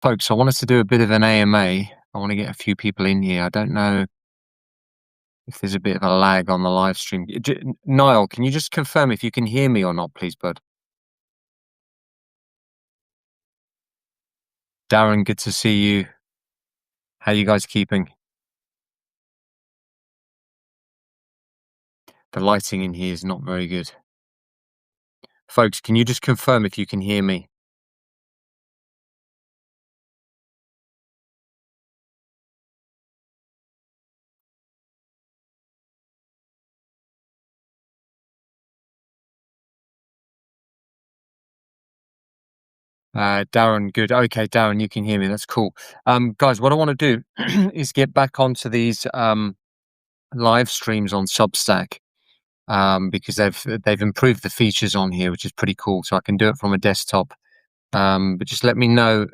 Folks, I want us to do a bit of an AMA. I want to get a few people in here. I don't know if there's a bit of a lag on the live stream. Niall, can you just confirm if you can hear me or not, please, bud? Darren, good to see you. How you guys keeping? The lighting in here is not very good. Folks, can you just confirm if you can hear me? Darren, good. Okay, Darren, you can hear me. That's cool. Guys, what I want to do is get back onto these live streams on Substack. Because they've improved the features on here, which is pretty cool. So I can do it from a desktop. But just let me know.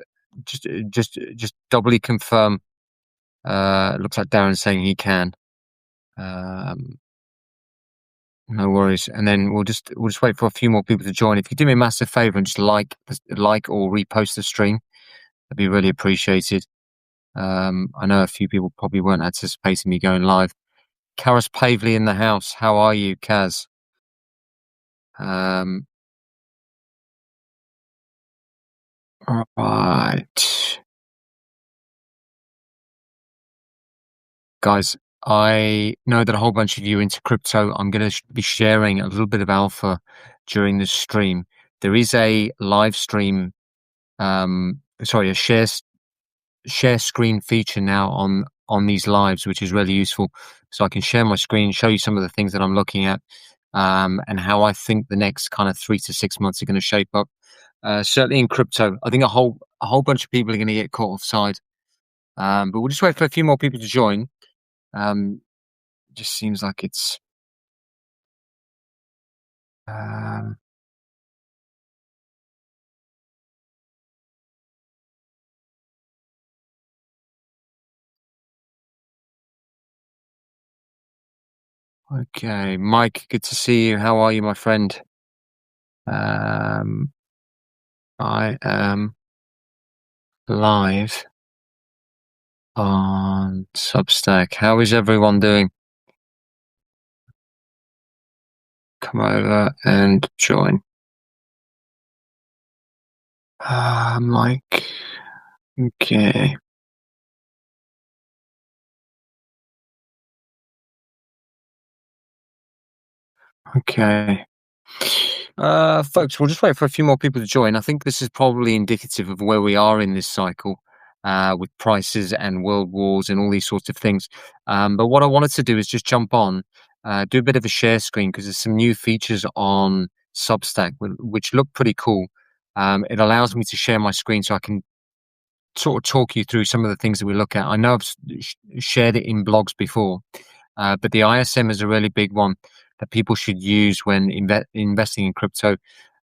Just doubly confirm. It looks like Darren's saying he can. No worries. And then we'll just wait for a few more people to join. If you do me a massive favor and just like or repost the stream, that'd be really appreciated. I know a few people probably weren't anticipating me going live. Karis Pavley in the house. How are you, Kaz? Right. Guys, I know that a whole bunch of you are into crypto. I'm going to be sharing a little bit of alpha during this stream. There is a live stream, a share screen feature now on these lives, which is really useful. So I can share my screen, show you some of the things that I'm looking at, and how I think the next kind of 3 to 6 months are going to shape up. Certainly in crypto, I think a whole bunch of people are going to get caught offside. But we'll just wait for a few more people to join. Just seems like it's okay. Mike, good to see you. How are you, my friend? I am live on Substack. How is everyone doing? Come over and join. Mike. Okay. Okay. Folks, we'll just wait for a few more people to join. I think this is probably indicative of where we are in this cycle, with prices and world wars and all these sorts of things. But what I wanted to do is just jump on, do a bit of a share screen because there's some new features on Substack which look pretty cool. It allows me to share my screen so I can sort of talk you through some of the things that we look at. I know I've shared it in blogs before, but the ISM is a really big one that people should use when investing in crypto.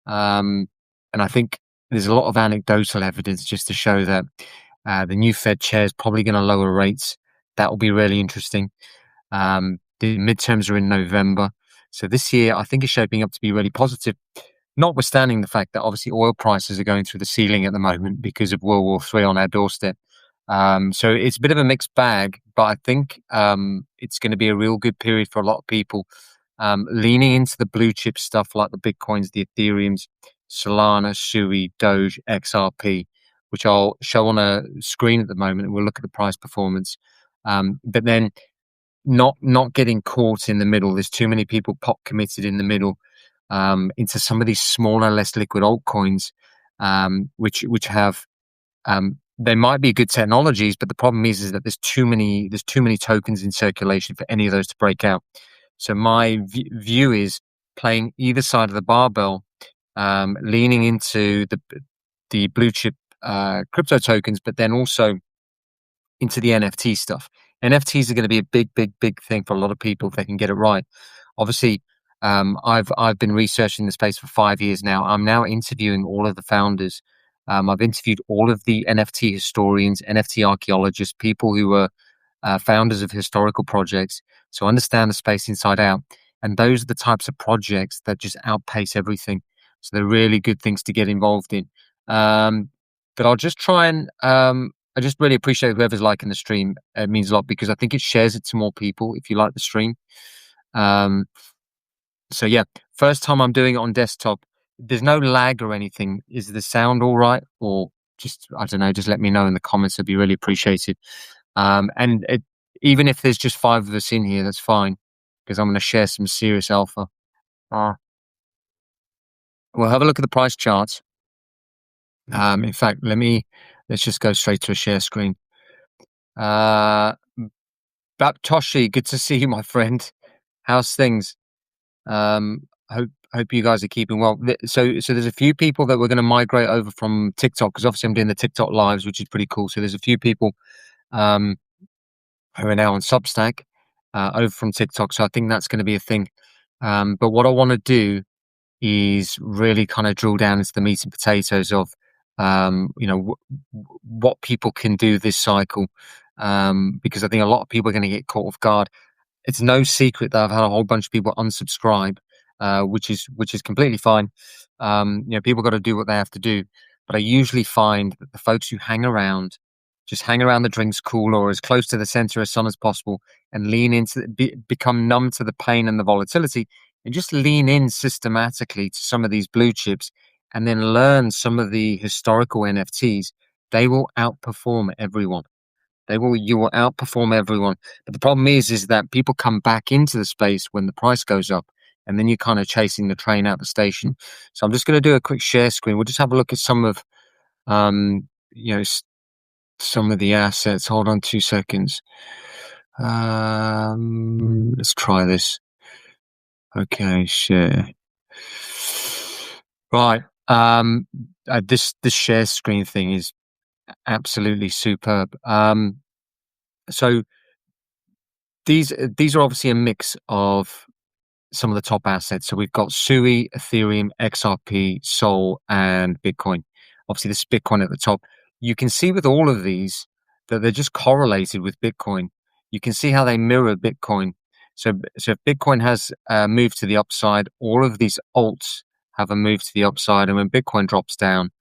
And I think there's a lot of anecdotal evidence just to show that the new Fed chair is probably going to lower rates. That will be really interesting. The midterms are in November. So this year, I think is shaping up to be really positive, notwithstanding the fact that obviously oil prices are going through the ceiling at the moment because of World War III on our doorstep. So it's a bit of a mixed bag, but I think it's going to be a real good period for a lot of people. Leaning into the blue chip stuff like the Bitcoins, the Ethereums, Solana, Sui, Doge, XRP, which I'll show on a screen at the moment, and we'll look at the price performance. But then not getting caught in the middle. There's too many people pot committed in the middle into some of these smaller, less liquid altcoins, which have they might be good technologies, but the problem is that there's too many tokens in circulation for any of those to break out. So my view is playing either side of the barbell, leaning into the blue chip crypto tokens, but then also into the NFT stuff. NFTs are going to be a big thing for a lot of people if they can get it right. Obviously, I've been researching the space for 5 years now. I'm now interviewing all of the founders. I've interviewed all of the NFT historians, NFT archaeologists, people who are founders of historical projects, so understand the space inside out. And those are the types of projects that just outpace everything. So they're really good things to get involved in. that I'll just try and I just really appreciate whoever's liking the stream. It means a lot because I think it shares it to more people if you like the stream. Um, so yeah, first time I'm doing it on desktop. There's no lag or anything. Is the sound all right? Or just I don't know. Just let me know in the comments. It'd be really appreciated. And even if there's just five of us in here, that's fine because I'm going to share some serious alpha. Uh, we'll have a look at the price charts. In fact, let's just go straight to a share screen. Uh, Baptoshi, good to see you, my friend. How's things? Hope you guys are keeping well. So there's a few people that we're going to migrate over from TikTok because obviously I'm doing the TikTok lives, which is pretty cool. So there's a few people um who are now on Substack over from TikTok. So I think that's going to be a thing. But what I want to do is really kind of drill down into the meat and potatoes of what people can do this cycle, because I think a lot of people are going to get caught off guard. It's no secret that I've had a whole bunch of people unsubscribe, which is completely fine. People got to do what they have to do, but I usually find that the folks who just hang around the drinks cooler or as close to the center of sun as possible, and lean into become numb to the pain and the volatility, and just lean in systematically to some of these blue chips, and then learn some of the historical NFTs. They will outperform everyone. You will outperform everyone. But the problem is that people come back into the space when the price goes up, and then you're kind of chasing the train out the station. So I'm just going to do a quick share screen. We'll just have a look at some of, um, some of the assets. Hold on 2 seconds. Let's try this. Okay, share. Right. This share screen thing is absolutely superb. So these are obviously a mix of some of the top assets. So we've got SUI, Ethereum, XRP, Sol, and Bitcoin. Obviously, this is Bitcoin at the top. You can see with all of these that they're just correlated with Bitcoin. You can see how they mirror Bitcoin. So if Bitcoin has moved to the upside, all of these alts have a move to the upside, and when Bitcoin drops down,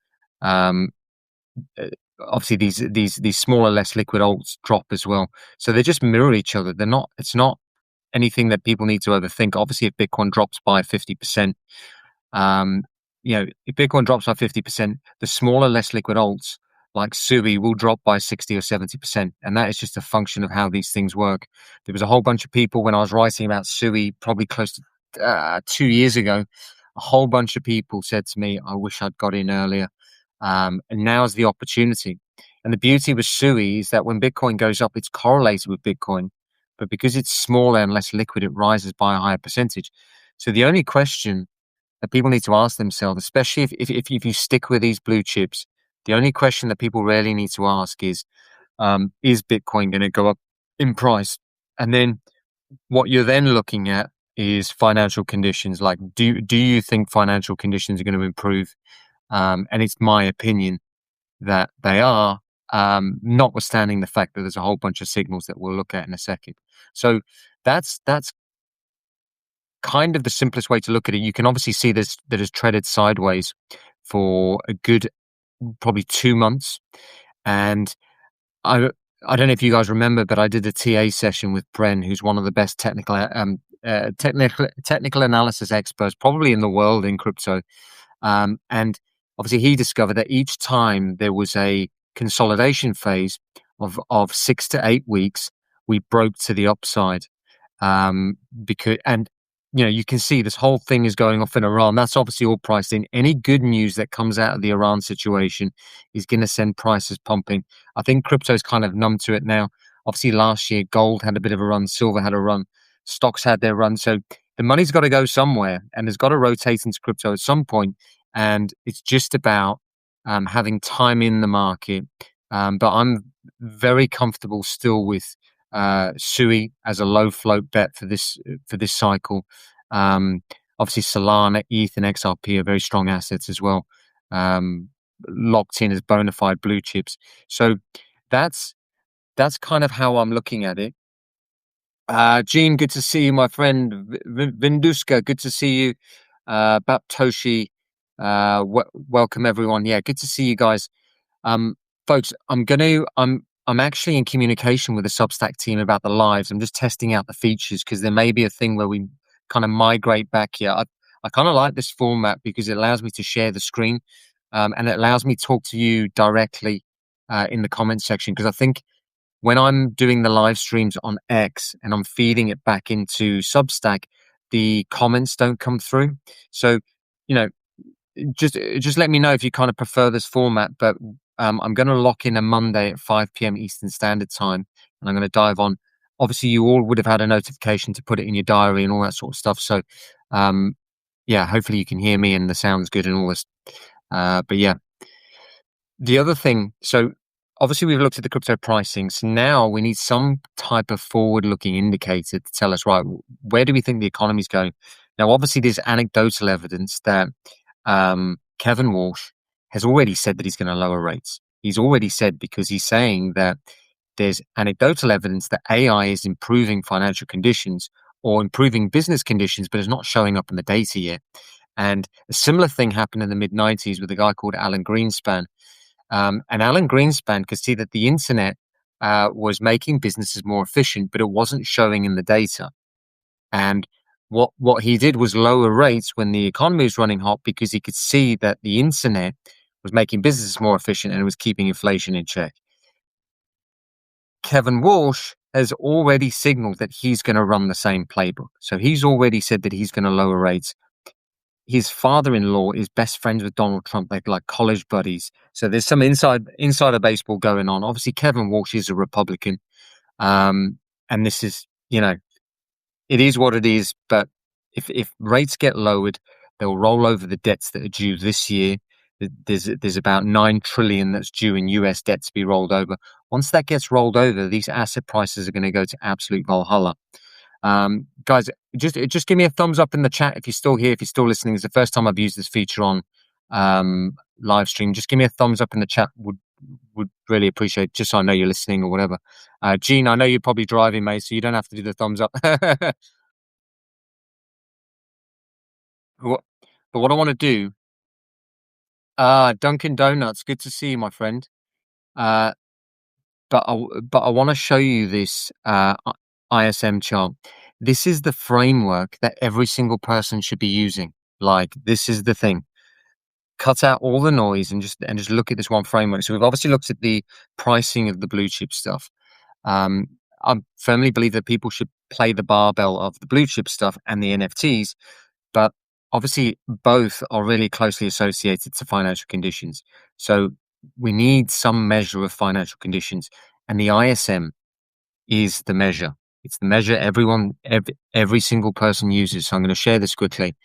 um, uh, obviously these smaller, less liquid alts drop as well. So they just mirror each other. They're not. It's not anything that people need to overthink. Obviously, if Bitcoin drops by 50%, um, if Bitcoin drops by 50%, the smaller, less liquid alts like SUI will drop by 60 or 70%. And that is just a function of how these things work. There was a whole bunch of people when I was writing about SUI, probably close to 2 years ago, a whole bunch of people said to me, I wish I'd got in earlier. And now's the opportunity. And the beauty with SUI is that when Bitcoin goes up, it's correlated with Bitcoin. But because it's smaller and less liquid, it rises by a higher percentage. So the only question that people need to ask themselves, especially if you stick with these blue chips, the only question that people really need to ask is Bitcoin going to go up in price? And then what you're then looking at is financial conditions. Like, do you think financial conditions are going to improve? And it's my opinion that they are, notwithstanding the fact that there's a whole bunch of signals that we'll look at in a second. So that's kind of the simplest way to look at it. You can obviously see this that has treaded sideways for a good probably 2 months, and I I don't know if you guys remember, but I did a TA session with Bren, who's one of the best technical analysis experts probably in the world in crypto. And obviously, he discovered that each time there was a consolidation phase of 6 to 8 weeks, we broke to the upside. Because and you can see this whole thing is going off in Iran. That's obviously all priced in. Any good news that comes out of the Iran situation is going to send prices pumping. I think crypto's kind of numb to it now. Obviously, last year gold had a bit of a run, silver had a run, stocks had their run. So the money's got to go somewhere, and it's got to rotate into crypto at some point. And it's just about having time in the market. But I'm very comfortable still with SUI as a low float bet for this cycle. Obviously, Solana, ETH, and XRP are very strong assets as well, locked in as bona fide blue chips. So that's kind of how I'm looking at it. Gene, good to see you, my friend. Vinduska, good to see you. Baptoshi, welcome everyone. Yeah, good to see you guys. Um, Folks, I'm actually in communication with the Substack team about the lives. I'm just testing out the features because there may be a thing where we kind of migrate back here. I kind of like this format because it allows me to share the screen, and it allows me to talk to you directly in the comment section. Because I think when I'm doing the live streams on X and I'm feeding it back into Substack, the comments don't come through. So, you know, just let me know if you kind of prefer this format. But I'm going to lock in a Monday at 5 p.m. Eastern Standard Time, and I'm going to dive on. Obviously, you all would have had a notification to put it in your diary and all that sort of stuff. So, um, yeah, hopefully you can hear me and the sound's good and all this. But yeah, the other thing, so obviously we've looked at the crypto pricing. So now we need some type of forward-looking indicator to tell us, right, where do we think the economy's going? Now, obviously, there's anecdotal evidence that Kevin Walsh has already said that he's going to lower rates. He's already said because he's saying that there's anecdotal evidence that AI is improving financial conditions or improving business conditions, but it's not showing up in the data yet. And a similar thing happened in the mid 90s with a guy called Alan Greenspan. And Alan Greenspan could see that the internet was making businesses more efficient, but it wasn't showing in the data. And what he did was lower rates when the economy was running hot because he could see that the internet was making businesses more efficient and it was keeping inflation in check. Kevin Walsh has already signaled that he's going to run the same playbook. So he's already said that he's going to lower rates. His father-in-law is best friends with Donald Trump. They're like college buddies. So there's some insider baseball going on. Obviously, Kevin Walsh is a Republican, and this is, it is what it is. But if rates get lowered, they'll roll over the debts that are due this year. There's about 9 trillion that's due in US debt to be rolled over. Once that gets rolled over, these asset prices are going to go to absolute valhalla. Guys, just give me a thumbs up in the chat if you're still here, if you're still listening. It's the first time I've used this feature on live stream. Just give me a thumbs up in the chat. Would really appreciate it, just so I know you're listening or whatever. Gene, I know you're probably driving, mate, so you don't have to do the thumbs up. What- but what I want to do, Dunkin' Donuts, good to see you, my friend. Uh, but I want to show you this ISM chart. This is the framework that every single person should be using. Like, this is the thing. Cut out all the noise and just look at this one framework. So we've obviously looked at the pricing of the blue chip stuff. Um, I firmly believe that people should play the barbell of the blue chip stuff and the NFTs, but obviously both are really closely associated to financial conditions. So we need some measure of financial conditions, and the ISM is the measure. It's the measure every single person uses. So I'm going to share this quickly.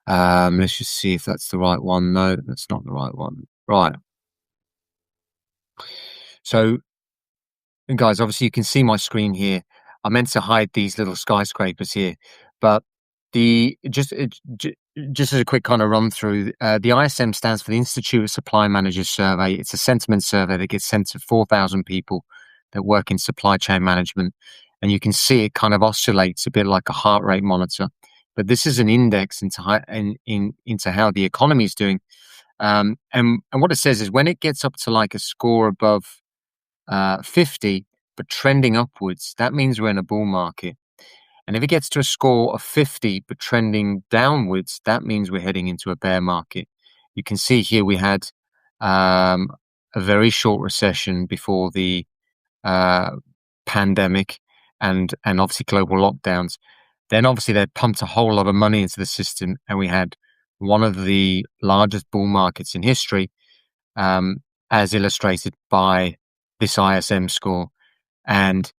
Let's just see if that's the right one. No, that's not the right one. Right. So, guys, obviously you can see my screen here. I meant to hide these little skyscrapers here, but the just as a quick kind of run through, the ISM stands for the Institute of Supply Managers Survey. It's a sentiment survey that gets sent to 4,000 people that work in supply chain management, and you can see it kind of oscillates a bit like a heart rate monitor. But this is an index into how the economy is doing. And what it says is when it gets up to like a score above 50, but trending upwards, that means we're in a bull market. And if it gets to a score of 50, but trending downwards, that means we're heading into a bear market. You can see here we had um, a very short recession before the uh, pandemic and obviously global lockdowns. Then obviously they pumped a whole lot of money into the system, and we had one of the largest bull markets in history, um, as illustrated by this ISM score. And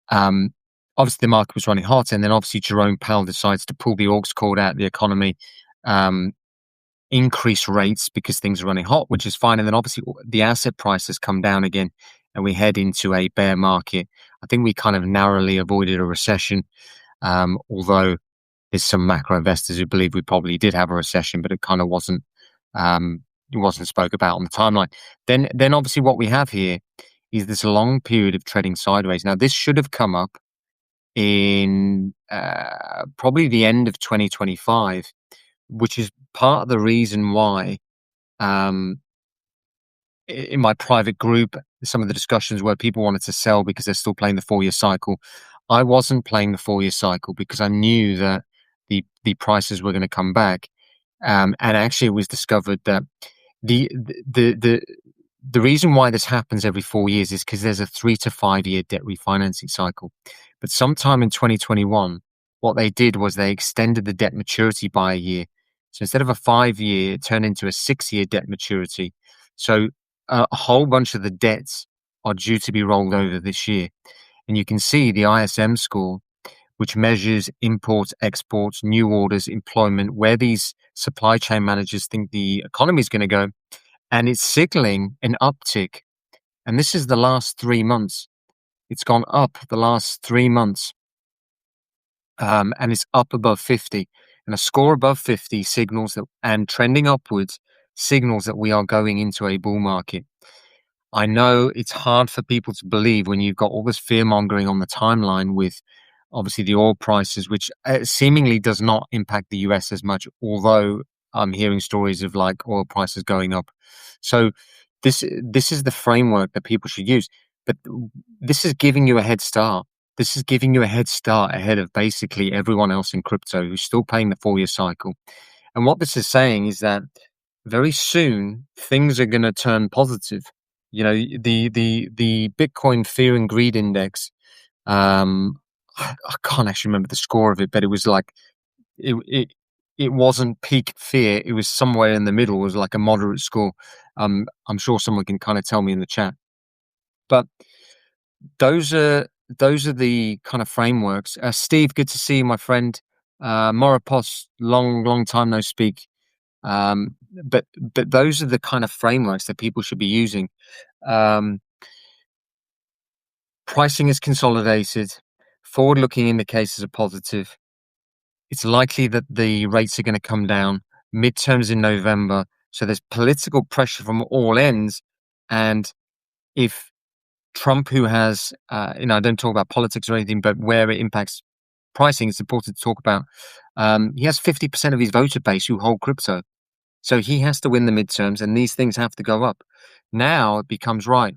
um, obviously the market was running hot, and then obviously Jerome Powell decides to pull the aux cord out of the economy, um, increase rates because things are running hot, which is fine. And then obviously the asset prices come down again, and we head into a bear market. I think we kind of narrowly avoided a recession, although there's some macro investors who believe we probably did have a recession, but it kind of wasn't. It wasn't spoke about on the timeline. Then obviously what we have here is this long period of trading sideways. Now this should have come up in probably the end of 2025, which is part of the reason why um, in my private group, some of the discussions where people wanted to sell because they're still playing the 4-year cycle. I wasn't playing the 4-year cycle because I knew that the prices were going to come back. And actually, it was discovered that the the the the reason why this happens every 4 years is because there's a 3 to 5 year debt refinancing cycle. But sometime in 2021, what they did was they extended the debt maturity by a year. So instead of a 5 year, it turned into a 6 year debt maturity. So a whole bunch of the debts are due to be rolled over this year. And you can see the ISM score, which measures imports, exports, new orders, employment, where these supply chain managers think the economy is going to go. And it's signaling an uptick. And this is the last 3 months. It's gone up the last 3 months, and it's up above 50. And a score above 50 signals that, and trending upwards signals that we are going into a bull market. I know it's hard for people to believe when you've got all this fear mongering on the timeline with obviously the oil prices, which seemingly does not impact the US as much, although I'm hearing stories of like oil prices going up. So this is the framework that people should use. But this is giving you a head start. This is giving you a head start ahead of basically everyone else in crypto who's still paying the 4-year cycle. And what this is saying is that very soon things are going to turn positive. You know, the Bitcoin Fear and Greed Index. I can't actually remember the score of it, but it was like it it it wasn't peak fear. It was somewhere in the middle. It was like a moderate score. I'm sure someone can kind of tell me in the chat. But those are those are the kind of frameworks. Steve, good to see you, my friend. Morapos, long time no speak. Um, but those are the kind of frameworks that people should be using. Um, Pricing is consolidated. Forward-looking indicators are positive. It's likely that the rates are going to come down. Midterms in November, so there's political pressure from all ends. And if Trump, who has, I don't talk about politics or anything, but where it impacts pricing, it's important to talk about. He has 50% of his voter base who hold crypto. So he has to win the midterms and these things have to go up. Now it becomes right.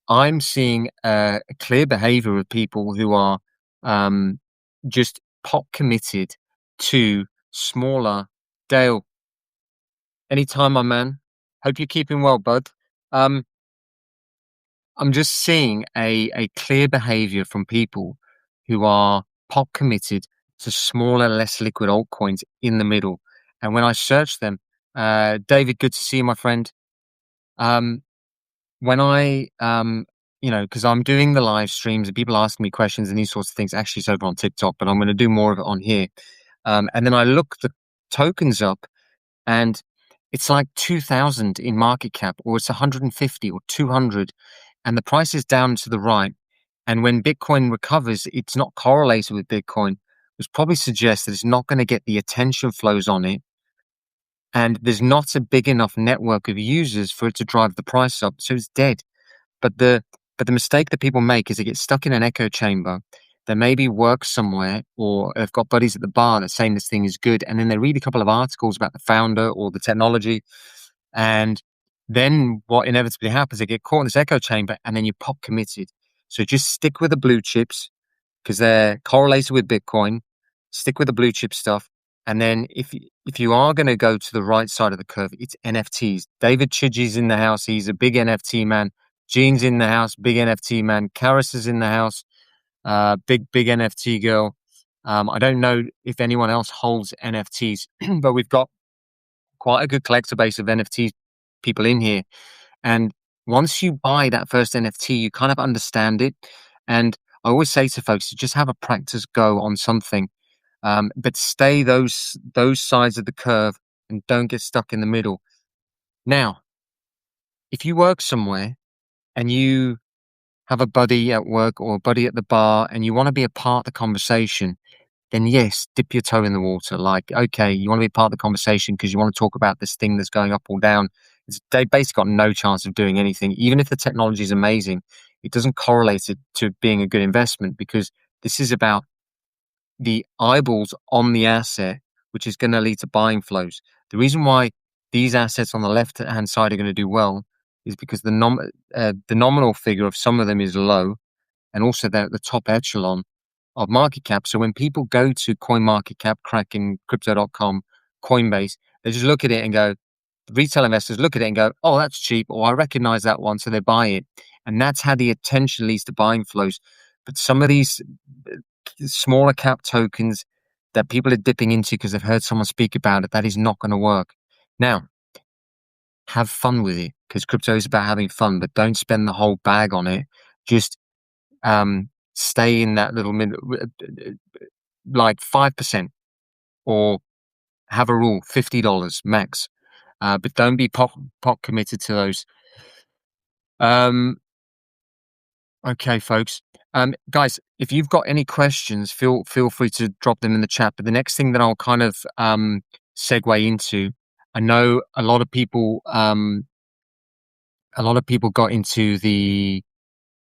I'm seeing a clear behavior of people who are um, just pop committed to smaller. Dale, anytime, my man. Hope you're keeping well, bud. Um, I'm just seeing a clear behavior from people who are pop committed to smaller, less liquid altcoins in the middle. And when I search them, David, good to see you, my friend. Um, when I, because I'm doing the live streams and people asking me questions and these sorts of things, actually it's over on TikTok, but I'm going to do more of it on here. And then I look the tokens up and it's like 2000 in market cap, or it's 150 or 200, and the price is down to the right. And when Bitcoin recovers, it's not correlated with Bitcoin, which probably suggests that it's not going to get the attention flows on it. And there's not a big enough network of users for it to drive the price up. So it's dead. But the mistake that people make is they get stuck in an echo chamber. They maybe work somewhere or they've got buddies at the bar that saying this thing is good. And then they read a couple of articles about the founder or the technology. And then what inevitably happens, they get caught in this echo chamber and then you pop committed. So just stick with the blue chips because they're correlated with Bitcoin. Stick with the blue chip stuff. And then if you are going to go to the right side of the curve, it's NFTs. David Chidgey's in the house. He's a big NFT man. Jean's in the house, big NFT man. Karis is in the house, big NFT girl. I don't know if anyone else holds NFTs, but we've got quite a good collector base of NFT people in here. And once you buy that first NFT, you kind of understand it. And I always say to folks, just have a practice go on something, but stay those sides of the curve and don't get stuck in the middle. Now, if you work somewhere and you have a buddy at work or a buddy at the bar and you want to be a part of the conversation, then yes, dip your toe in the water. Like, okay, you want to be part of the conversation because you want to talk about this thing that's going up or down. They basically got no chance of doing anything. Even if the technology is amazing, it doesn't correlate it to being a good investment because this is about the eyeballs on the asset, which is going to lead to buying flows. The reason why these assets on the left-hand side are going to do well is because the nominal figure of some of them is low, and also they're at the top echelon of market cap. So when people go to CoinMarketCap, Kraken, Crypto.com, Coinbase, they just look at it and go, retail investors look at it and go, oh, that's cheap, or I recognize that one, so they buy it. And that's how the attention leads to buying flows. But some of these smaller cap tokens that people are dipping into because they've heard someone speak about it, that is not going to work. Now, have fun with it, because crypto is about having fun, but don't spend the whole bag on it. Just stay in that little like 5%, or have a rule, $50 max. But don't be pot committed to those. Okay, folks. Guys, if you've got any questions, feel free to drop them in the chat. But the next thing that I'll kind of segue into, I know a lot of people got into the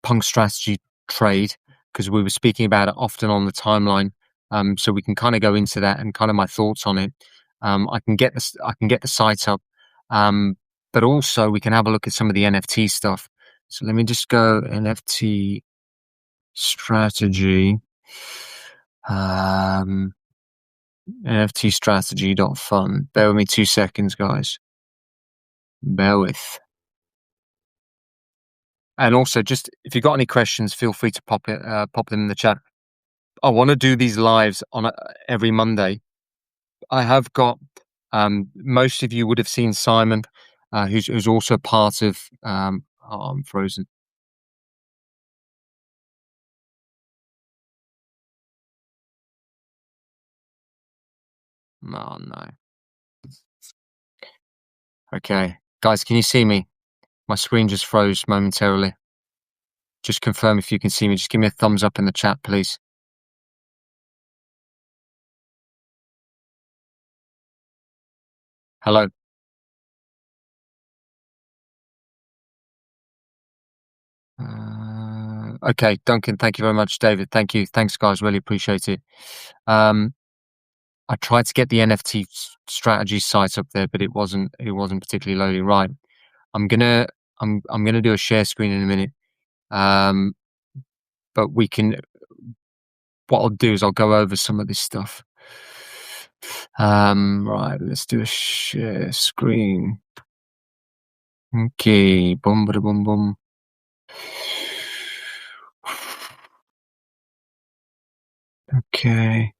punk strategy trade because we were speaking about it often on the timeline. So we can kind of go into that and kind of my thoughts on it. I can get the site up, but also we can have a look at some of the NFT stuff. So let me just go NFT strategy, nftstrategy.fun. Bear with me 2 seconds, guys. Bear with. And also, just if you've got any questions, feel free to pop them in the chat. I want to do these lives on every Monday. I have got most of you would have seen Simon, who's also part of. Oh, I'm frozen. Oh no. Okay, guys, can you see me? My screen just froze momentarily. Just confirm if you can see me. Just give me a thumbs up in the chat, please. Hello. Okay, Duncan, thank you very much. David, thank you. Thanks, guys. Really appreciate it. I tried to get the NFT strategy site up there, but it wasn't particularly loading. Right. I'm gonna do a share screen in a minute. But what I'll do is I'll go over some of this stuff. Right, let's do a share screen. Okay, boom, bada, boom, boom. Okay.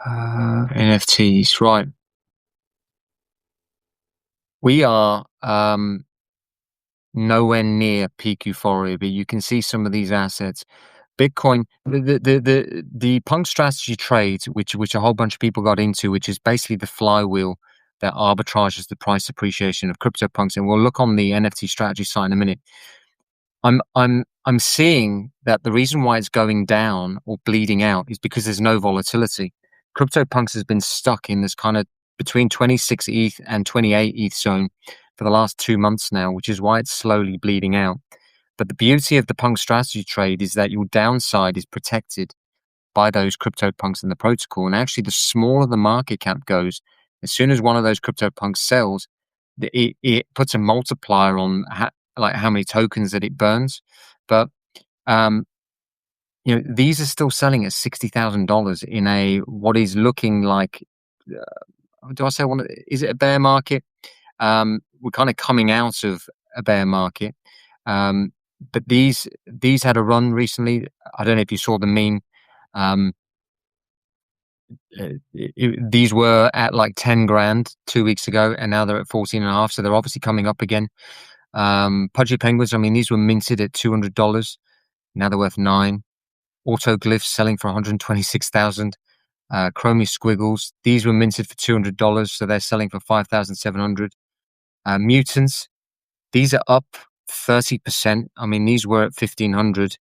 NFTs, right. We are nowhere near peak euphoria, but you can see some of these assets. Bitcoin, the punk strategy trade, which a whole bunch of people got into, which is basically the flywheel that arbitrages the price appreciation of crypto punks. And we'll look on the NFT strategy site in a minute. I'm seeing that the reason why it's going down or bleeding out is because there's no volatility. CryptoPunks has been stuck in this kind of between 26 ETH and 28 ETH zone for the last 2 months now, which is why it's slowly bleeding out. But the beauty of the punk strategy trade is that your downside is protected by those CryptoPunks in the protocol. And actually, the smaller the market cap goes, as soon as one of those CryptoPunks sells, it puts a multiplier on how many tokens that it burns. But these are still selling at $60,000 in a what is looking like. Do I say one? Is it a bear market? We're kind of coming out of a bear market. But these had a run recently. I don't know if you saw the meme. These were at like 10 grand 2 weeks ago, and now they're at 14.5. So they're obviously coming up again. Pudgy Penguins, I mean, these were minted at $200. Now they're worth $9. Autoglyphs selling for 126,000. Chromie Squiggles, these were minted for $200, so they're selling for 5,700. Mutants, these are up 30%. I mean, these were at 1,500,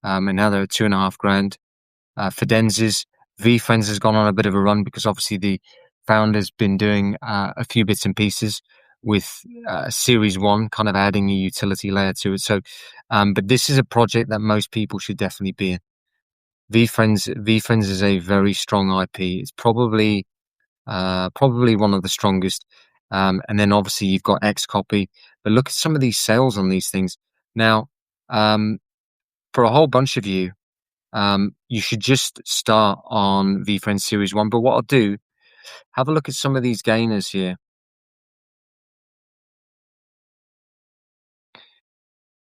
and now they're at 2.5 grand. Fidenzis, VFriends has gone on a bit of a run because obviously the founder's been doing a few bits and pieces with Series 1, kind of adding a utility layer to it. So, but this is a project that most people should definitely be in. VFriends is a very strong IP. It's probably one of the strongest. And then obviously you've got X copy. But look at some of these sales on these things. Now, um, for a whole bunch of you, you should just start on VFriends Series 1. But what I'll do, have a look at some of these gainers here.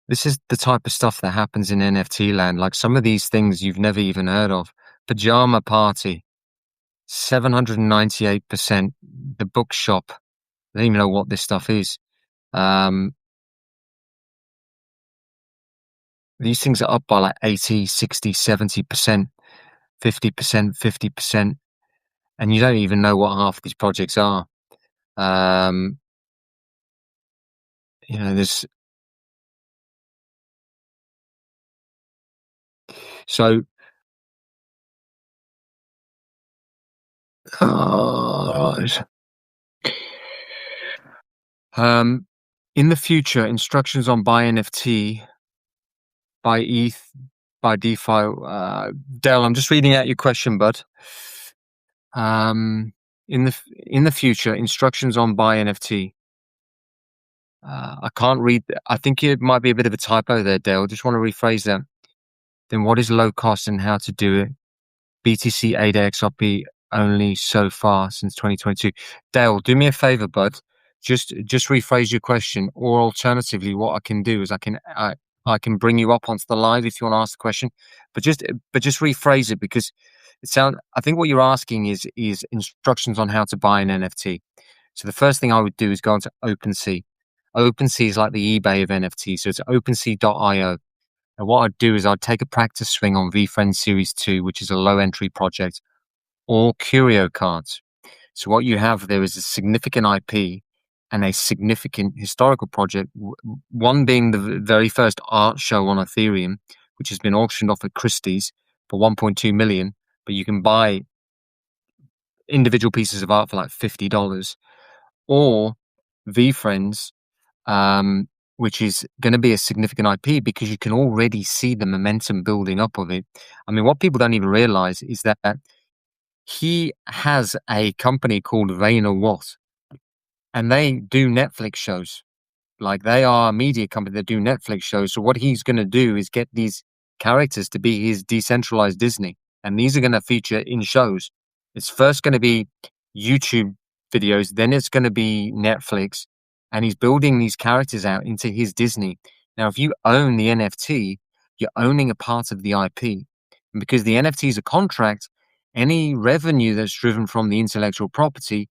This is the type of stuff that happens in NFT land. Like some of these things you've never even heard of. Pajama Party, 798%. The Bookshop, I don't even know what this stuff is. Um, these things are up by like 80, 60, 70%, 50%, 50%. And you don't even know what half of these projects are. Um, there's so right. Um, in the future, instructions on buy NFT, buy ETH, buy DeFi. Dale, I'm just reading out your question, bud. Um, in the future, instructions on buy NFT. I can't read. I think it might be a bit of a typo there, Dale. Just want to rephrase that. Then what is low cost and how to do it? BTC ADA only so far since 2022. Dale, do me a favor, bud. Just rephrase your question, or alternatively, what I can do is I can bring you up onto the live if you want to ask the question, but just rephrase it because I think what you're asking is instructions on how to buy an NFT. So the first thing I would do is go onto OpenSea. OpenSea is like the eBay of NFT, so it's OpenSea.io. And what I'd do is I'd take a practice swing on VFriends Series 2, which is a low entry project, or curio cards. So what you have there is a significant IP and a significant historical project, one being the very first art show on Ethereum, which has been auctioned off at Christie's for 1.2 million, but you can buy individual pieces of art for like $50, or VFriends, which is going to be a significant IP because you can already see the momentum building up of it. I mean, what people don't even realize is that he has a company called Vayner What, and they do Netflix shows. Like they are a media company that do Netflix shows. So what he's going to do is get these characters to be his decentralized Disney, and these are going to feature in shows. It's first going to be YouTube videos, then it's going to be Netflix, and he's building these characters out into his Disney. Now, if you own the NFT, you're owning a part of the IP, and because the NFT is a contract, any revenue that's driven from the intellectual property,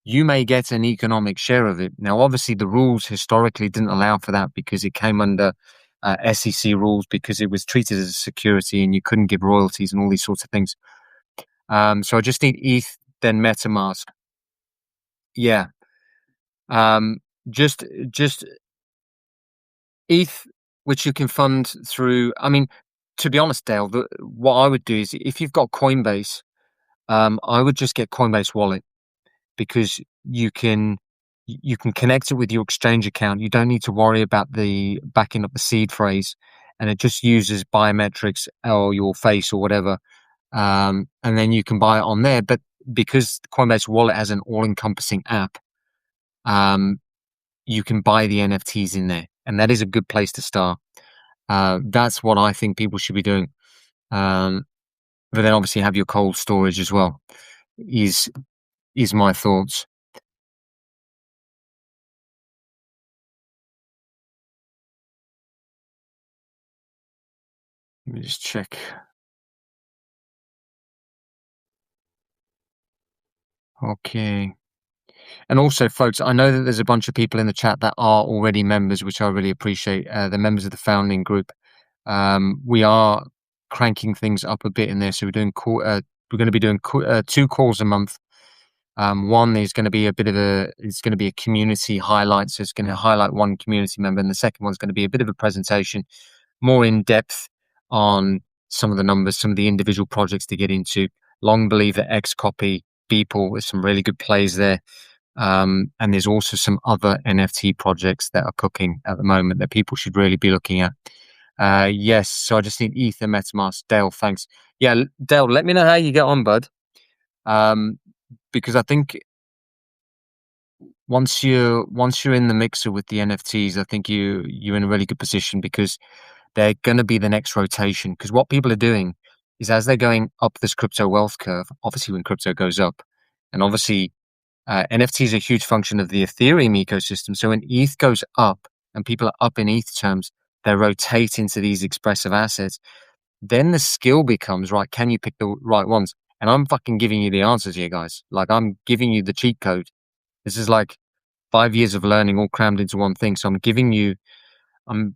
you may get an economic share of it. Now, obviously, the rules historically didn't allow for that because it came under SEC rules because it was treated as a security and you couldn't give royalties and all these sorts of things. So I just need ETH, then MetaMask. Yeah. Um, just ETH, which you can fund through. I mean, to be honest, Dale, what I would do is if you've got Coinbase, I would just get Coinbase Wallet, because you can connect it with your exchange account. You don't need to worry about the backing up the seed phrase, and it just uses biometrics or your face or whatever. And then you can buy it on there. But because Coinbase Wallet has an all-encompassing app, um, you can buy the NFTs in there, and that is a good place to start. That's what I think people should be doing. Um, but then obviously have your cold storage as well. Is my thoughts. Let me just check. Okay. And also, folks, I know that there's a bunch of people in the chat that are already members, which I really appreciate. They're members of the founding group. We are cranking things up a bit in there, so we're going to be doing two calls a month. One is going to be it's going to be a community highlight, so it's going to highlight one community member, and the second one's going to be a bit of a presentation, more in depth on some of the numbers, some of the individual projects to get into. Long believe that X copy, Beeple, with some really good plays there. And there's also some other NFT projects that are cooking at the moment that people should really be looking at. Yes, so I just need Ether, MetaMask. Dale, thanks. Yeah, Dale, let me know how you get on, bud. Because I think once you're in the mixer with the NFTs, I think you're in a really good position because they're going to be the next rotation. Because what people are doing is as they're going up this crypto wealth curve, obviously when crypto goes up, and obviously NFTs are a huge function of the Ethereum ecosystem. So when ETH goes up and people are up in ETH terms, they rotate into these expressive assets. Then the skill becomes, right, can you pick the right ones? And I'm fucking giving you the answers here, guys. Like I'm giving you the cheat code. This is like 5 years of learning all crammed into one thing. So I'm giving you, I'm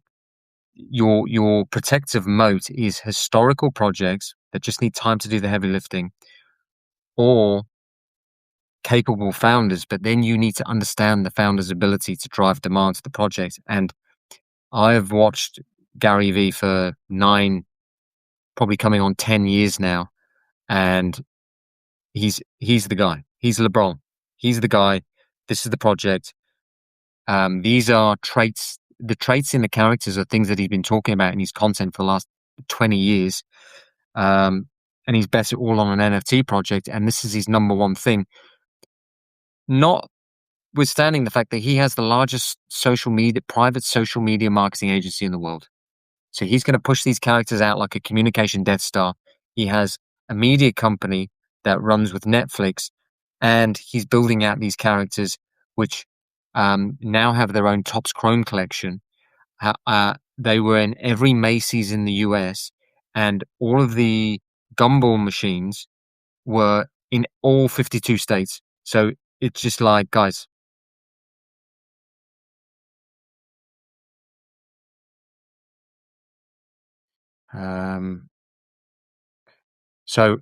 your protective moat is historical projects that just need time to do the heavy lifting, or capable founders, but then you need to understand the founder's ability to drive demand to the project. And I have watched Gary Vee for 9, probably coming on 10 years now, and he's the guy. He's LeBron. He's the guy. This is the project. These are traits. The traits in the characters are things that he's been talking about in his content for the last 20 years. And he's bet it all on an NFT project, and this is his number one thing. Notwithstanding the fact that he has the largest private social media marketing agency in the world. So he's going to push these characters out like a communication Death Star. He has a media company that runs with Netflix, and he's building out these characters, which now have their own Topps Chrome collection. They were in every Macy's in the US, and all of the gumball machines were in all 52 states. So it's just like, guys. Um, so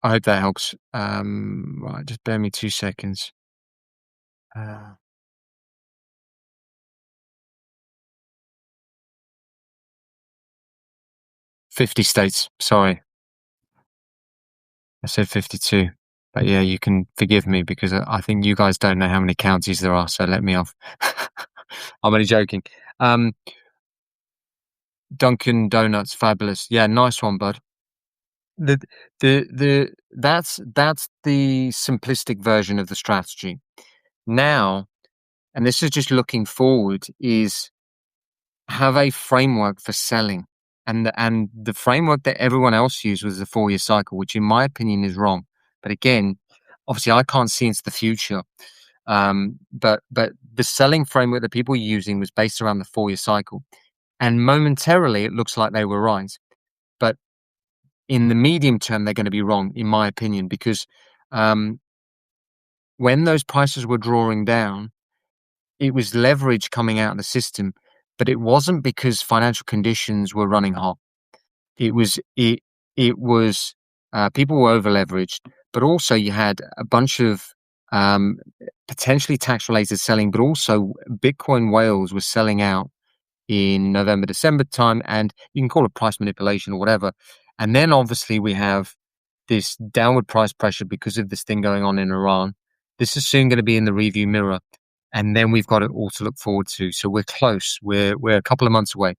I hope that helps. Right, just bear me 2 seconds. Uh, 50 states. Sorry, I said 52. But yeah, you can forgive me because I think you guys don't know how many counties there are. So let me off. I'm only joking. Um, Dunkin' Donuts, fabulous. Yeah, nice one, bud. The that's the simplistic version of the strategy. Now, and this is just looking forward, is have a framework for selling. And the framework that everyone else used was the 4-year cycle, which in my opinion is wrong. But again, obviously I can't see into the future. But the selling framework that people were using was based around the 4-year cycle. And momentarily it looks like they were right. But in the medium term, they're going to be wrong, in my opinion, because um, when those prices were drawing down, it was leverage coming out of the system, but it wasn't because financial conditions were running hot. It was people were over leveraged, but also you had a bunch of um, potentially tax related selling, but also Bitcoin whales were selling out in November, December time, and you can call it price manipulation or whatever. And then obviously we have this downward price pressure because of this thing going on in Iran. This is soon going to be in the review mirror, and then we've got it all to look forward to. So we're close. We're a couple of months away.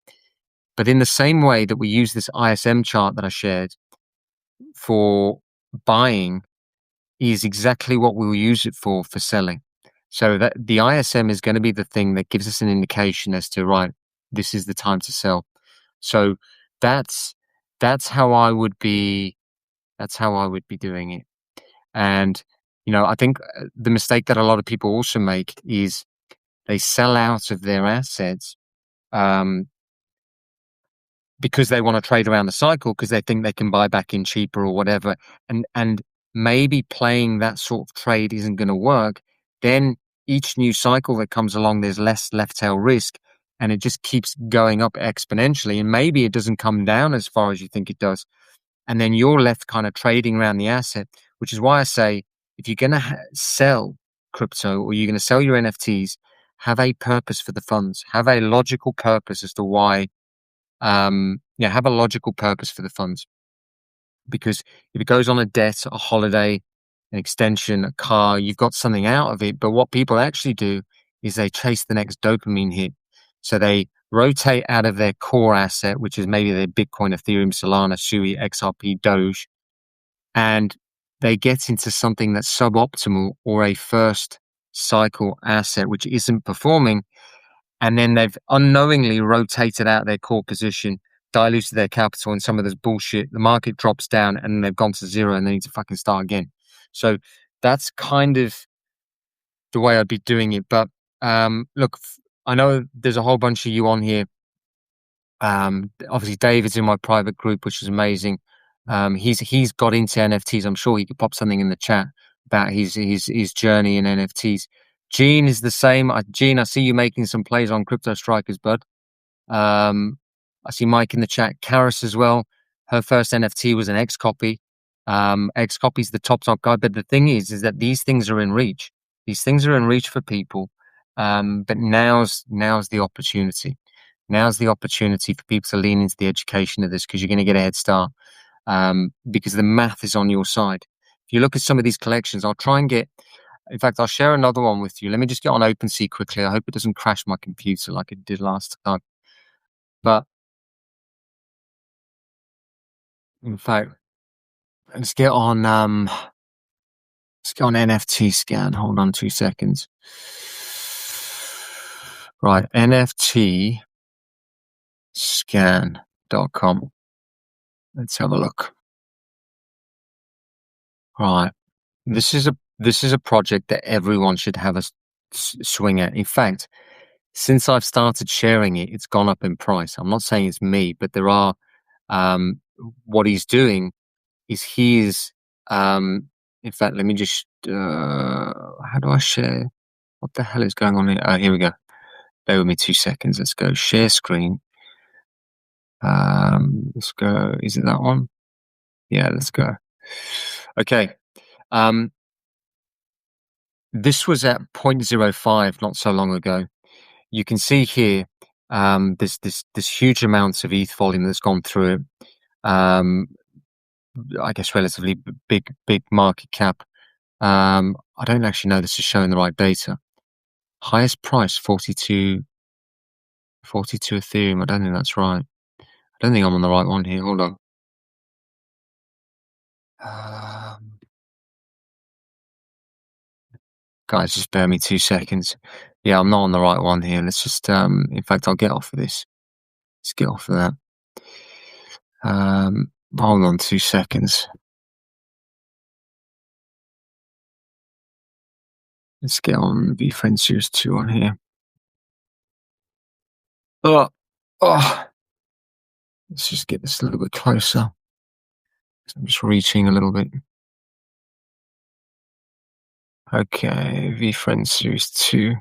But in the same way that we use this ISM chart that I shared for buying, is exactly what we'll use it for selling. So that the ISM is going to be the thing that gives us an indication as to, right, this is the time to sell. So that's that's how I would be that's how I would be doing it. And I think the mistake that a lot of people also make is they sell out of their assets um, because they want to trade around the cycle because they think they can buy back in cheaper or whatever. And maybe playing that sort of trade isn't going to work. Then each new cycle that comes along, there's less left tail risk, and it just keeps going up exponentially. And maybe it doesn't come down as far as you think it does. And then you're left kind of trading around the asset, which is why I say if you're going to sell crypto or you're going to sell your NFTs, have a purpose for the funds, have a logical purpose as to why. Yeah, have a logical purpose for the funds. Because if it goes on a debt, a holiday, an extension, a car, you've got something out of it. But what people actually do is they chase the next dopamine hit. So they rotate out of their core asset, which is maybe their Bitcoin, Ethereum, Solana, Sui, XRP, Doge, and they get into something that's suboptimal or a first cycle asset which isn't performing, and then they've unknowingly rotated out their core position, diluted their capital, and some of this bullshit. The market drops down, and they've gone to zero, and they need to fucking start again. So that's kind of the way I'd be doing it. But look, I know there's a whole bunch of you on here. Obviously, David's in my private group, which is amazing. He's got into NFTs. I'm sure he could pop something in the chat about his journey in NFTs. Gene is the same. Gene, I see you making some plays on Crypto Strikers, bud. I see Mike in the chat. Karis as well. Her first NFT was an X copy. X copy's the top guy. But the thing is that these things are in reach. These things are in reach for people. But now's the opportunity. Now's the opportunity for people to lean into the education of this, because you're going to get a head start. Because the math is on your side. If you look at some of these collections, I'll try and get. In fact, I'll share another one with you. Let me just get on OpenSea quickly. I hope it doesn't crash my computer like it did last time. But in fact, let's get on NFT scan. Hold on 2 seconds. Right, NFTscan.com. Let's have a look. Right. This is a project that everyone should have a swing at. In fact, since I've started sharing it, it's gone up in price. I'm not saying it's me, but there are what he's doing is in fact, let me just how do I share? What the hell is going on here? Oh, here we go. Bear with me 2 seconds. Let's go share screen. Let's go. Is it that one? Yeah, let's go. Okay. This was at 0.05 not so long ago. You can see here this huge amounts of ETH volume that's gone through it. I guess relatively big market cap. I don't actually know this is showing the right data. Highest price 42 Ethereum. I don't think that's right. I don't think I'm on the right one here. Hold on. Guys, just bear me 2 seconds. Yeah, I'm not on the right one here. Let's just in fact, I'll get off of this. Let's get off of that. Hold on 2 seconds. Let's get on VFriend Series 2 on here. Oh, let's just get this a little bit closer. I'm just reaching a little bit. Okay, VFriend Series 2.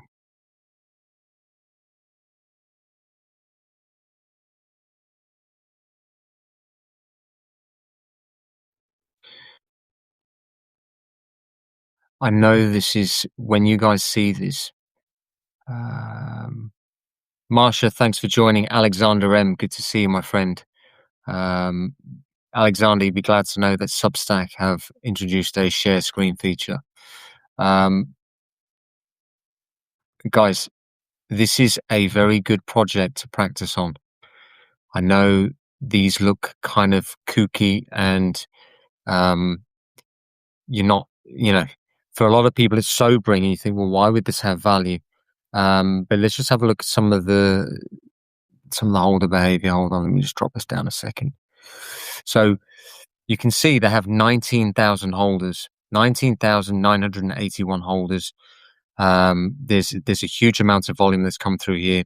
I know this is when you guys see this. Marsha, thanks for joining. Alexander M, good to see you, my friend. Alexander, you'd be glad to know that Substack have introduced a share screen feature. Guys, this is a very good project to practice on. I know these look kind of kooky and you're not, for a lot of people it's sobering and you think, well, why would this have value? But let's just have a look at some of the holder behavior. Hold on, let me just drop this down a second. So you can see they have 19,000 holders, 19,981 holders. There's a huge amount of volume that's come through here.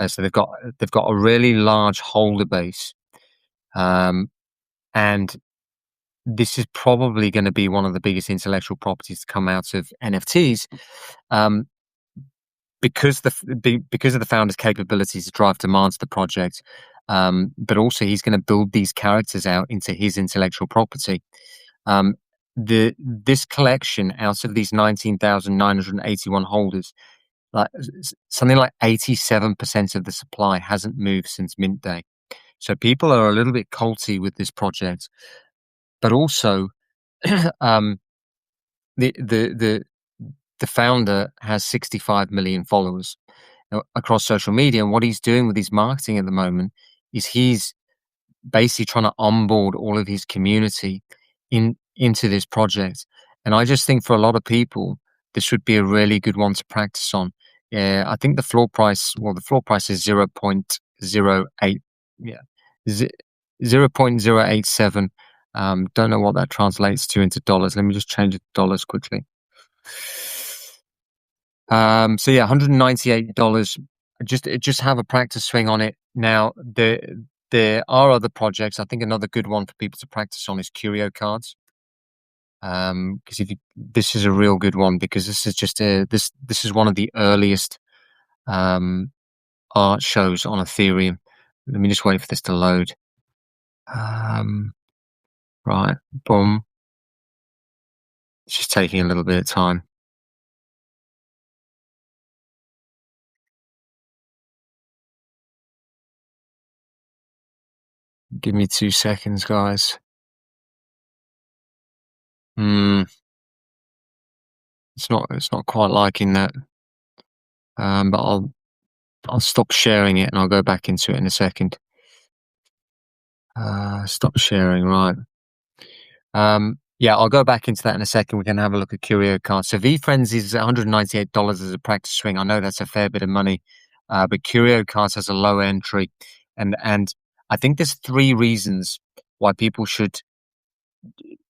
So they've got a really large holder base. And this is probably going to be one of the biggest intellectual properties to come out of NFTs, because of the founder's capabilities to drive demand to the project. But also he's going to build these characters out into his intellectual property. This collection, out of these 19,981 holders, like something like 87% of the supply hasn't moved since mint day. So people are a little bit culty with this project, but also the founder has 65 million followers across social media, and what he's doing with his marketing at the moment is he's basically trying to onboard all of his community into this project. And I just think for a lot of people, this would be a really good one to practice on. Yeah, I think the floor price is 0.08, yeah, ze 0.087. Don't know what that translates to into dollars. Let me just change it to dollars quickly. So yeah, $198. Just have a practice swing on it. Now, there are other projects. I think another good one for people to practice on is curio cards. Because if you this is a real good one because this is just this is one of the earliest um art shows on Ethereum. Let me just wait for this to load. Um, right, boom. It's just taking a little bit of time. Give me 2 seconds, guys. Hmm, it's not quite liking that. But I'll stop sharing it and I'll go back into it in a second. Stop sharing, right. Yeah, I'll go back into that in a second. We can have a look at Curio cards. So VFriends is $198 as a practice swing. I know that's a fair bit of money, but Curio cards has a low entry, and I think there's three reasons why people should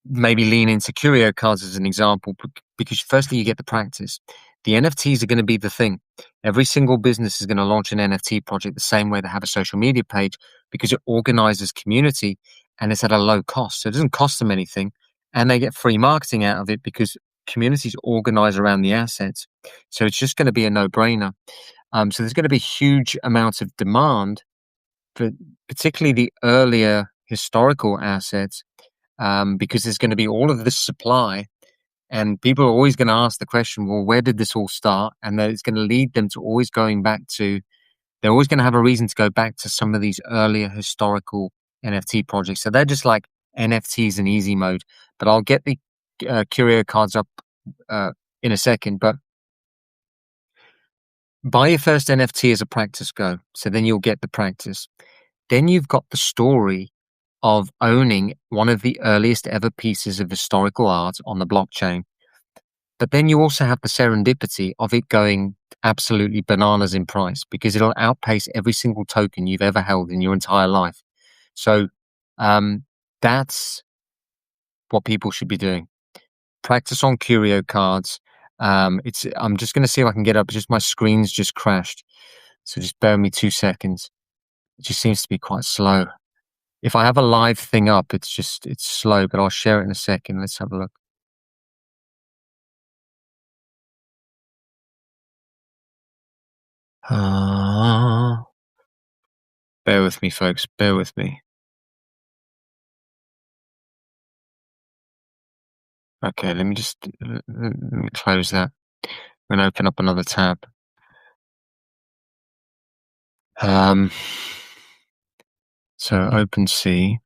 maybe lean into curio cards as an example, because firstly, you get the practice. The NFTs are going to be the thing. Every single business is going to launch an NFT project the same way they have a social media page because it organizes community and it's at a low cost. So it doesn't cost them anything and they get free marketing out of it because communities organize around the assets. So it's just going to be a no brainer. So there's going to be huge amounts of demand for particularly the earlier historical assets because there's going to be all of this supply, and people are always going to ask the question, well, where did this all start? And that it's going to lead them to always going back to, they're always going to have a reason to go back to some of these earlier historical NFT projects. So they're just like NFTs in easy mode. But I'll get the curio cards up uh, in a second. But buy your first NFT as a practice go. So then you'll get the practice. Then you've got the story of owning one of the earliest ever pieces of historical art on the blockchain. But then you also have the serendipity of it going absolutely bananas in price because it'll outpace every single token you've ever held in your entire life. So um, that's what people should be doing. Practice on curio cards. I'm just going to see if I can get up. Just my screen's just crashed. So just bear with me 2 seconds. It just seems to be quite slow. If I have a live thing up, it's slow, but I'll share it in a second. Let's have a look. Uh, bear with me, folks. Bear with me. Okay, let me just let me close that and open up another tab. Um, so OpenSea.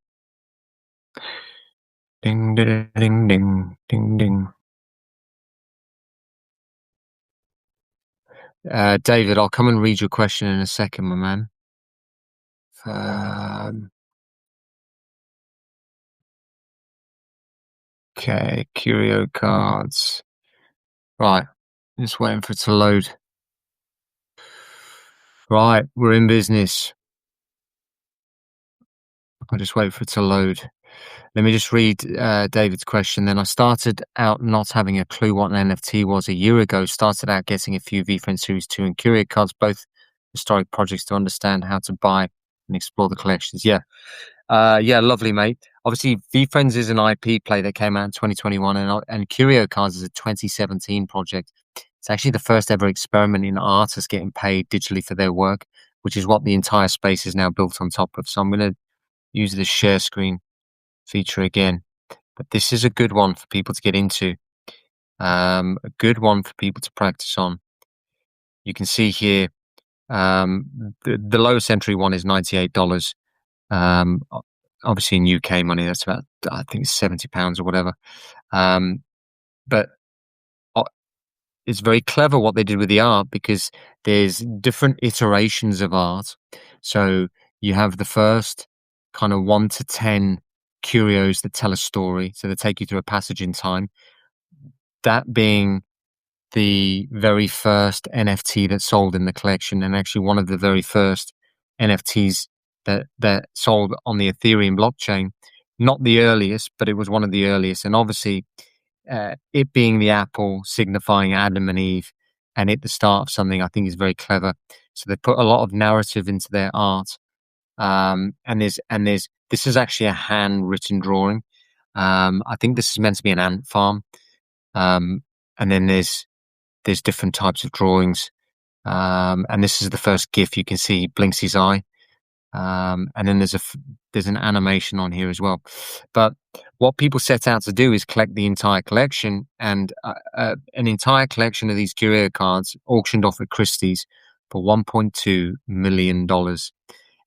Ding ding ding ding ding ding. David, I'll come and read your question in a second, my man. Um, okay, curio cards. Right, just waiting for it to load. Right, we're in business. I'll just wait for it to load. Let me just read David's question. Then I started out not having a clue what an NFT was a year ago. Started out getting a few VFriend Series 2 and Curio cards, both historic projects to understand how to buy and explore the collections. Yeah. Yeah, lovely, mate. Obviously, VFriends is an IP play that came out in 2021 and Curio cards is a 2017 project. It's actually the first ever experiment in artists getting paid digitally for their work, which is what the entire space is now built on top of. So I'm going to use the share screen feature again. But this is a good one for people to get into. A good one for people to practice on. You can see here, the lowest entry one is $98. Obviously in UK money, that's about, I think it's £70 or whatever. But uh, it's very clever what they did with the art because there's different iterations of art. So you have the first kind of 1 to 10 curios that tell a story. So they take you through a passage in time. That being the very first NFT that sold in the collection, and actually one of the very first NFTs that sold on the Ethereum blockchain. Not the earliest, but it was one of the earliest. And obviously, it being the apple signifying Adam and Eve, and it the start of something, I think is very clever. So they put a lot of narrative into their art. And this is actually a handwritten drawing. I think this is meant to be an ant farm. Um, and then there's different types of drawings. And this is the first GIF you can see. He blinks his eye. And then there's an animation on here as well. But what people set out to do is collect the entire collection, and an entire collection of these curio cards auctioned off at Christie's for $1.2 million.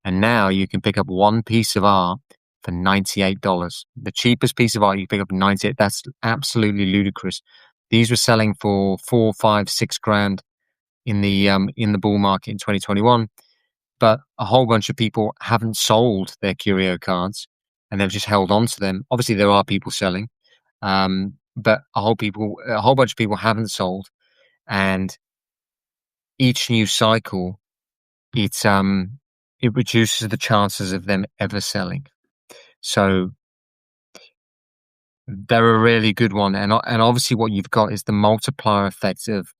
And now you can pick up one piece of art for $98. The cheapest piece of art you pick up for 98. That's absolutely ludicrous. These were selling for 4, 5, 6 grand in the bull market in 2021. But a whole bunch of people haven't sold their curio cards, and they've just held on to them. Obviously, there are people selling, but a whole bunch of people haven't sold, and each new cycle, it reduces the chances of them ever selling. So they're a really good one, and obviously what you've got is the multiplier effect of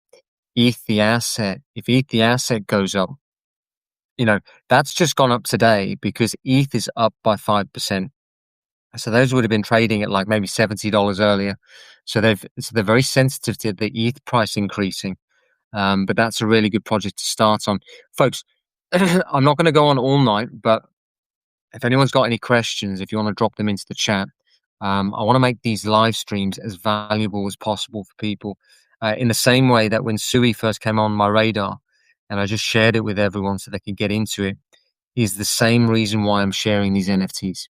ETH the asset. If ETH the asset goes up, that's just gone up today because ETH is up by 5%. So those would have been trading at like maybe $70 earlier. So they're very sensitive to the ETH price increasing. But that's a really good project to start on, folks. I'm not going to go on all night, but if anyone's got any questions, if you want to drop them into the chat, I want to make these live streams as valuable as possible for people. In the same way that when Sui first came on my radar, and I just shared it with everyone so they could get into it, is the same reason why I'm sharing these NFTs,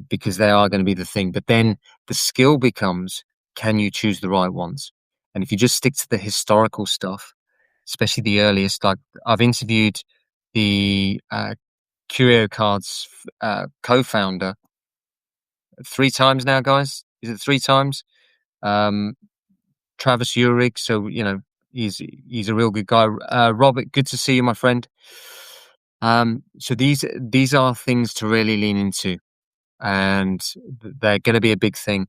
because they are going to be the thing. But then the skill becomes, can you choose the right ones? And if you just stick to the historical stuff, especially the earliest, like I've interviewed the Curio Cards co-founder 3 times now, guys. Is it 3 times? Um, Travis Uhrig. So he's a real good guy. Robert, good to see you, my friend. So these are things to really lean into, and they're going to be a big thing.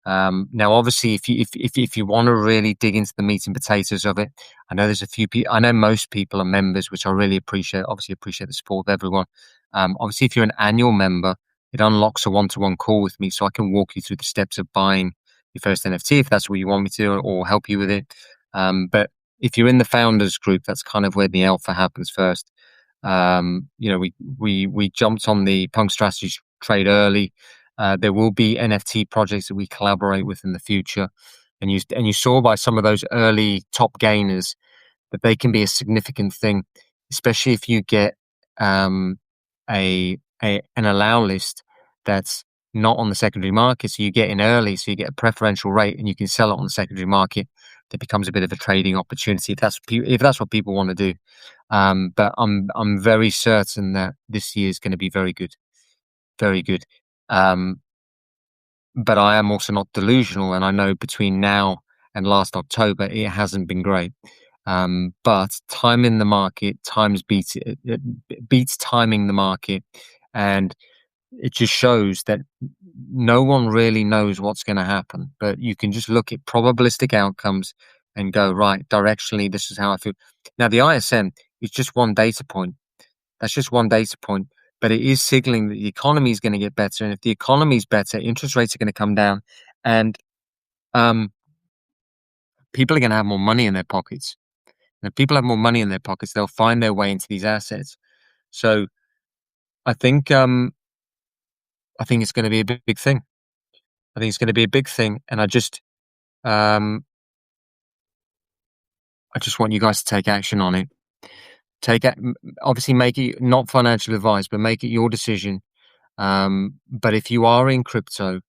Now, obviously, if you want to really dig into the meat and potatoes of it, I know there's a few people. I know most people are members, which I really appreciate. Obviously, appreciate the support of everyone. Obviously, if you're an annual member, it unlocks a one-to-one call with me, so I can walk you through the steps of buying your first NFT if that's what you want me to, or help you with it. But if you're in the founders group, that's kind of where the alpha happens first. We jumped on the Punk Strategy trade early. There will be NFT projects that we collaborate with in the future, and you saw by some of those early top gainers that they can be a significant thing, especially if you get an allow list that's not on the secondary market. So you get in early, so you get a preferential rate, and you can sell it on the secondary market. That becomes a bit of a trading opportunity if that's what people want to do. But I'm very certain that this year is going to be very good, very good. But I am also not delusional, and I know between now and last October it hasn't been great. But time in the market, beats timing the market, and it just shows that no one really knows what's going to happen. But you can just look at probabilistic outcomes and go, right, directionally, this is how I feel. Now, the ISM is just one data point. That's just one data point, but it is signaling that the economy is going to get better. And if the economy is better, interest rates are going to come down, and people are going to have more money in their pockets. And if people have more money in their pockets, they'll find their way into these assets. So I think it's going to be a big thing. I think it's going to be a big thing, and um, I just want you guys to take action on it. Obviously, make it not financial advice, but make it your decision. But if you are in crypto,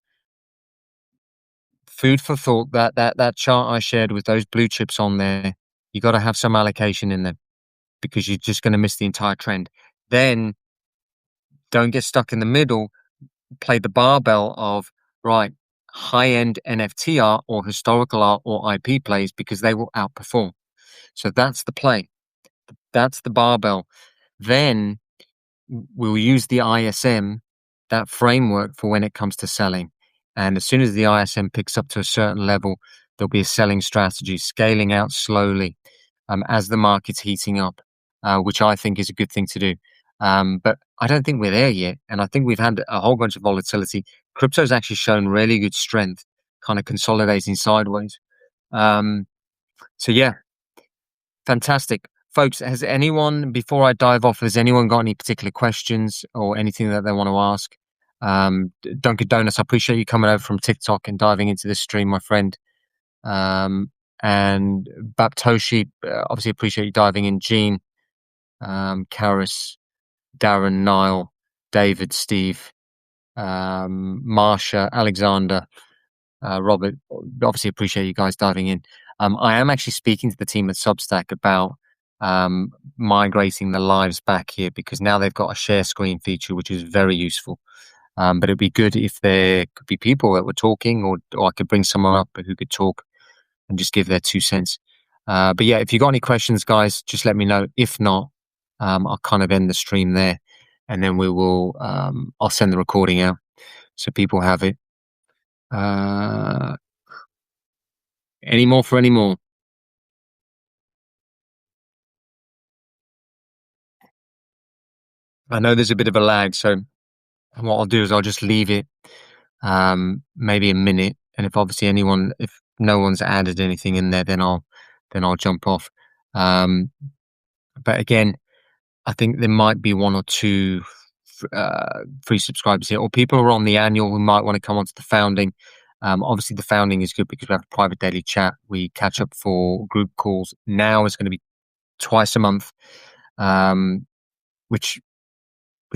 food for thought. That chart I shared with those blue chips on there, you got to have some allocation in them, because you're just going to miss the entire trend. Then don't get stuck in the middle. Play the barbell of, right, high-end NFT art or historical art or IP plays because they will outperform. So that's the play. That's the barbell. Then we'll use the ISM, that framework for when it comes to selling. And as soon as the ISM picks up to a certain level, there'll be a selling strategy, scaling out slowly as the market's heating up, which I think is a good thing to do. But I don't think we're there yet. And I think we've had a whole bunch of volatility. Crypto's actually shown really good strength, kind of consolidating sideways. Um, so, yeah, fantastic. Folks, has anyone, before I dive off, has anyone got any particular questions or anything that they want to ask? Dunkin' Donuts, I appreciate you coming over from TikTok and diving into this stream, my friend. And Baptoshi, obviously appreciate you diving in. Gene, Karis, Darren, Niall, David, Steve, Marsha, Alexander, Robert, obviously appreciate you guys diving in. I am actually speaking to the team at Substack about migrating the lives back here because now they've got a share screen feature, which is very useful. But it'd be good if there could be people that were talking, or I could bring someone up who could talk and just give their 2 cents. But yeah, if you got any questions, guys, just let me know. If not, I'll kind of end the stream there, and then we will. I'll send the recording out so people have it. Any more for any more? I know there's a bit of a lag, so what I'll do is I'll just leave it maybe a minute, and if no one's added anything in there, then I'll jump off. But again, I think there might be one or two free subscribers here, or people who are on the annual who might want to come onto the founding. Obviously, the founding is good because we have a private daily chat. We catch up for group calls. Now it's going to be twice a month, um, which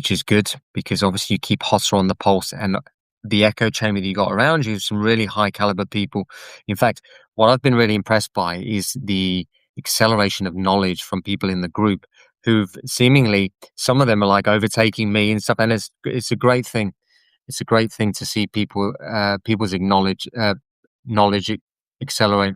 is good because obviously you keep hotter on the pulse and the echo chamber that you got around you, some really high caliber people. In fact, what I've been really impressed by is the acceleration of knowledge from people in the group who've seemingly, some of them are like overtaking me and stuff. And it's a great thing. It's a great thing to see people's knowledge accelerate.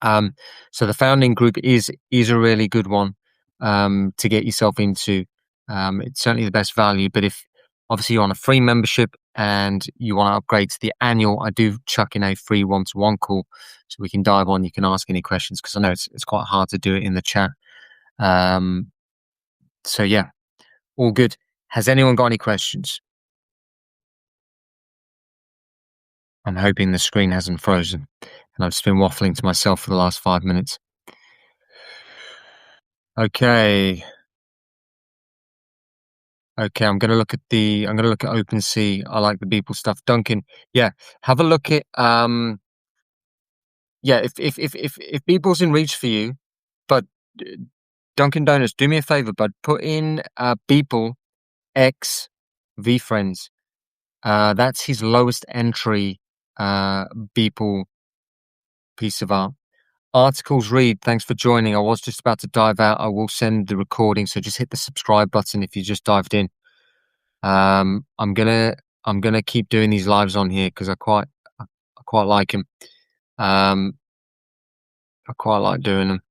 So the founding group is a really good one to get yourself into. It's certainly the best value. But if obviously you're on a free membership and you want to upgrade to the annual, I do chuck in a free one-to-one call so we can dive on. You can ask any questions because I know it's quite hard to do it in the chat. So yeah, all good. Has anyone got any questions? I'm hoping the screen hasn't frozen and I've just been waffling to myself for the last 5 minutes. Okay. Okay, I'm gonna look at OpenSea. I like the Beeple stuff. Duncan, yeah, have a look at yeah, if Beeple's in reach for you, but Dunkin' Donuts, do me a favor, bud. Put in Beeple X VFriends. That's his lowest entry Beeple piece of art. Articles read, thanks for joining. I was just about to dive out. I will send the recording, so just hit the subscribe button if you just dived in. I'm gonna keep doing these lives on here because I quite like them. I quite like doing them.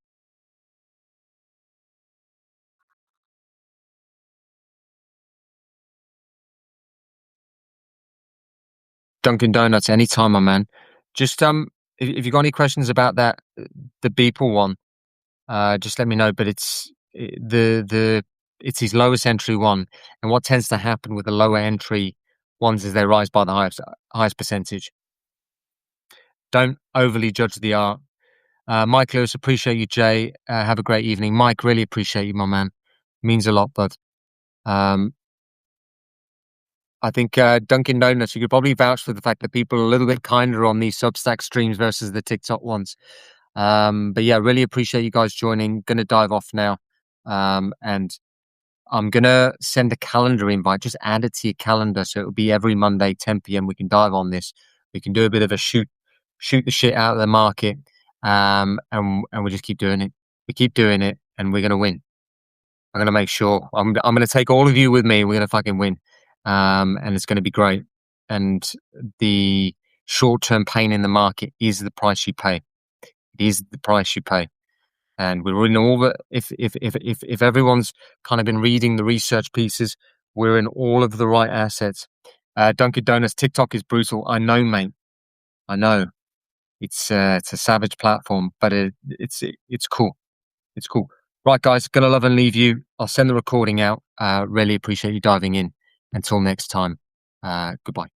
Dunkin' Donuts anytime, my man. Just if you got any questions about that, the Beeple one, just let me know. But it's his lowest entry one, and what tends to happen with the lower entry ones is they rise by the highest percentage. Don't overly judge the art. Mike Lewis, appreciate you, Jay. Have a great evening. Mike, really appreciate you, my man. Means a lot, bud. Um, I think Dunkin' Donuts, you could probably vouch for the fact that people are a little bit kinder on these Substack streams versus the TikTok ones. But yeah, really appreciate you guys joining. Gonna dive off now. And I'm gonna send a calendar invite. Just add it to your calendar so it'll be every Monday, 10 p.m. We can dive on this. We can do a bit of a shoot the shit out of the market. And we just keep doing it. We keep doing it, and we're gonna win. I'm gonna make sure. I'm gonna take all of you with me. We're gonna fucking win, and it's gonna be great. And the short-term pain in the market is the price you pay. It is the price you pay. And we're in all the if everyone's kind of been reading the research pieces, we're in all of the right assets. Dunkin' Donuts, TikTok is brutal. I know, mate. I know. It's a savage platform, but it's cool. It's cool. Right, guys, gonna love and leave you. I'll send the recording out. Really appreciate you diving in. Until next time, goodbye.